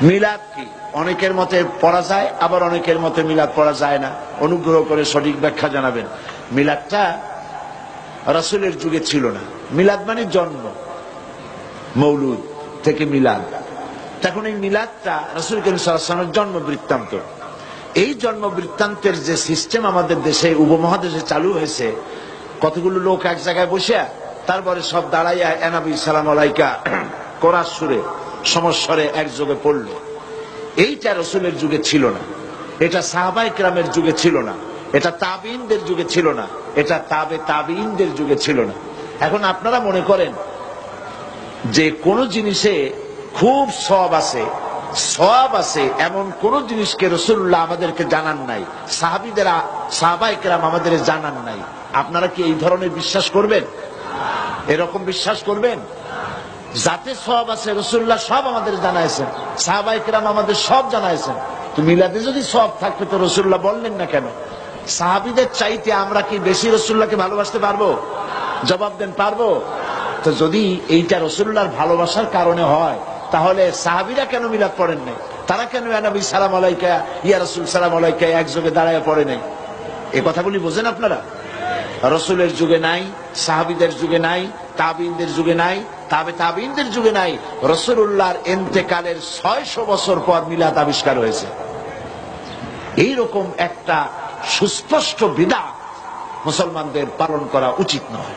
মিলাদ কি? অনেকের মতে পড়া যায়, আবার অনেকের মতে মিলাদ পড়া যায় না। অনুগ্রহ করে সঠিক ব্যাখ্যা জানাবেন। মিলাদটা রাসূলের যুগে ছিল না। মিলাদ মানে জন্ম, মৌলুদ থেকে মিলাদ। তখন এই মিলাদটা রাসূল করিম সাল্লাল্লাহু আলাইহি ওয়াসাল্লামের জন্ম বৃত্তান্ত। এই জন্ম বৃত্তান্তের যে সিস্টেম আমাদের দেশে, উপমহাদেশে চালু হয়েছে, কতগুলো লোক এক জায়গায় বসে, তারপরে সব দাঁড়াইয়া নবী সালাম আলাইকা কোরআন সুরে সমস্বরে একযোগে পড়লো। এইটা রাসূলের যুগে ছিল না, এটা সাহাবায়ে কেরামের যুগে ছিল না, এটা তাবিঈনদের যুগে ছিল না, এটা তাবিঈনদের যুগে ছিল না। এখন আপনারা মনে করেন যে কোন জিনিসে খুব সওয়াব আছে এমন কোন জিনিসকে রাসূলুল্লাহ আমাদেরকে জানান নাই, সাহাবায়ে কেরাম আমাদের জানান নাই। আপনারা কি এই ধরনের বিশ্বাস করবেন? এরকম বিশ্বাস করবেন? যাতে সওয়াব আছে রাসূলুল্লাহ সব আমাদের জানাইছেন, সাহাবায়ে কেরাম আমাদের সব জানাইছেন। তো মিলাদে যদি সওয়াব থাকতো তো রাসূলুল্লাহ বললেন না কেন? সাহাবীদের চাইতে আমরা কি বেশি রাসূলুল্লাহকে ভালোবাসতে পারবো? জবাব দেন, পারবো? তো যদি এইটা রাসূলুল্লাহর ভালোবাসার কারণে হয়, তাহলে সাহাবীরা কেন মিলাদ পড়েন নাই? তারা কেন ইয়া নবী সালাম আলাইকা, ইয়া রাসূল সালাম আলাইকা একযোগে দাঁড়ায় পড়ে নাই? এই কথাগুলি বোঝেন আপনারা? রাসূলের যুগে নাই, সাহাবীদের যুগে নাই, তাবিঈনদের যুগে নাই, তাবিঈনদের যুগে নাই। রাসূলুল্লাহর ইন্তেকালের 600 বছর পর মিলাদ আবিষ্কার হয়েছে। এইরকম একটা সুস্পষ্ট বিদআত মুসলমানদের পালন করা উচিত নয়।